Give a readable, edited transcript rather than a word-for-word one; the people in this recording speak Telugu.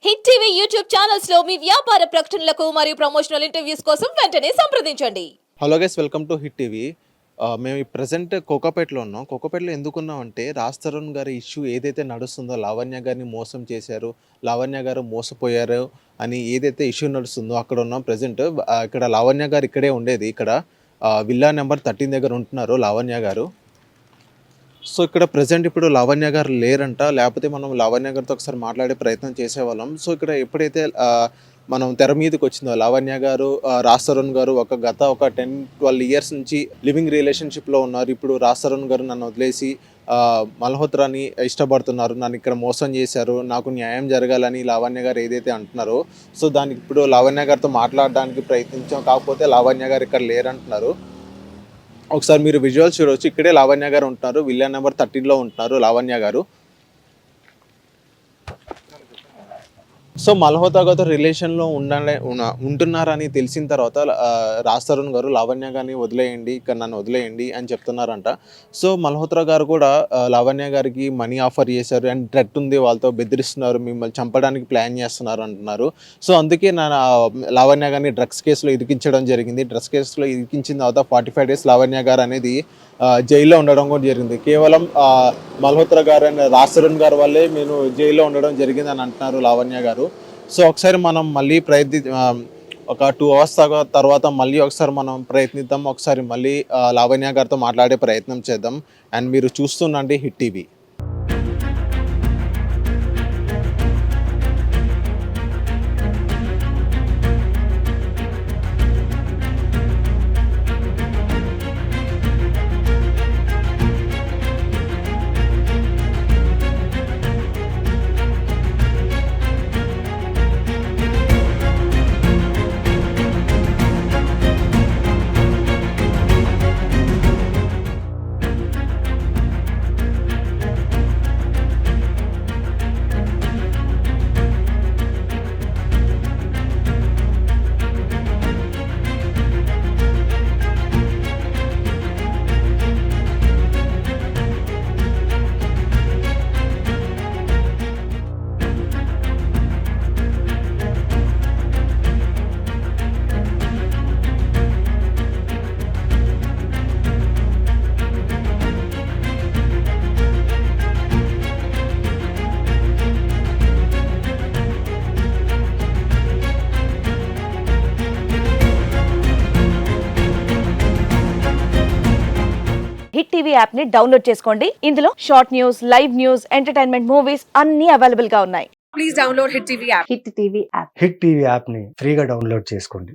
హిట్ టీవీ యూట్యూబ్ ఛానల్స్ లో మీ వ్యాపార ప్రకటనలకు మరియు ప్రమోషనల్ ఇంటర్వ్యూస్ కోసం వెంటనే సంప్రదించండి. Hello guys, welcome to hit TV. మేము ఈ ప్రెజెంట్ కోకాపేటలో ఉన్నాం. కోకాపేటలో ఎందుకున్నామంటే రాజ్ తరుణ్ గారి ఇష్యూ ఏదైతే నడుస్తుందో, లావణ్య గారిని మోసం చేశారు, లావణ్య గారు మోసపోయారు అని ఏదైతే ఇష్యూ నడుస్తుందో అక్కడ ఉన్నాం ప్రెజెంట్. ఇక్కడ లావణ్య గారు ఇక్కడే ఉండేది. ఇక్కడ విల్లా నెంబర్ 13 దగ్గర ఉంటున్నారు లావణ్య గారు. సో ఇక్కడ ప్రెజెంట్ ఇప్పుడు లావణ్య గారు లేరంట, లేకపోతే మనం లావణ్య గారితో ఒకసారి మాట్లాడే ప్రయత్నం చేసేవాళ్ళం. సో ఇక్కడ ఎప్పుడైతే మనం తెర మీదకి వచ్చిందో లావణ్య గారు, రాజ్ తరుణ్ గారు గత 10-12 ఇయర్స్ నుంచి లివింగ్ రిలేషన్షిప్లో ఉన్నారు. ఇప్పుడు రాజ్ తరుణ్ గారు నన్ను వదిలేసి మల్హోత్రాని ఇష్టపడుతున్నారు, నన్ను ఇక్కడ మోసం చేశారు, నాకు న్యాయం జరగాలని లావణ్య గారు ఏదైతే అంటున్నారో, సో దానికి ఇప్పుడు లావణ్య గారితో మాట్లాడడానికి ప్రయత్నించాం. కాకపోతే లావణ్య గారు ఇక్కడ లేరంటున్నారు. ఒకసారి మీరు విజువల్స్ చూడవచ్చు. ఇక్కడే లావణ్య గారు ఉంటున్నారు, విల్లా నెంబర్ 13లో ఉంటున్నారు లావణ్య గారు. సో మల్హోత్రాతో రిలేషన్లో ఉంటున్నారని తెలిసిన తర్వాత రాజ్ తరుణ్ గారు లావణ్య గారిని వదిలేయండి, ఇక్కడ నన్ను వదిలేయండి అని చెప్తున్నారంట. సో మల్హోత్రా గారు కూడా లావణ్య గారికి మనీ ఆఫర్ చేశారు అండ్ థ్రెట్ ఉంది, వాళ్ళతో బెదిరిస్తున్నారు, మిమ్మల్ని చంపడానికి ప్లాన్ చేస్తున్నారు అంటున్నారు. సో అందుకే లావణ్య గారిని డ్రగ్స్ కేసులో ఇరికించడం జరిగింది. డ్రగ్స్ కేసులో ఇరికించిన తర్వాత 45 days లావణ్య గారు అనేది జైల్లో ఉండడం కూడా జరిగింది. కేవలం మల్హోత్రా గారు అండ్ రాజ్ తరుణ్ గారు వల్లే నేను జైల్లో ఉండడం జరిగింది అని అంటున్నారు లావణ్య గారు. సో ఒకసారి మనం మళ్ళీ ఒక 2 hours తర్వాత మళ్ళీ ఒకసారి మనం ప్రయత్నిద్దాం. ఒకసారి మళ్ళీ లావణ్య గారితో మాట్లాడే ప్రయత్నం చేద్దాం. అండ్ మీరు చూస్తుండండి Hit TV. Hit TV app ని డౌన్లోడ్ చేసుకోండి. ఇందులో short news, live news, entertainment movies అన్ని అవైలబుల్ గా ఉన్నాయి. Please download Hit TV app. Hit TV app Hit TV యాప్ని ఫ్రీగా డౌన్లోడ్ చేసుకోండి.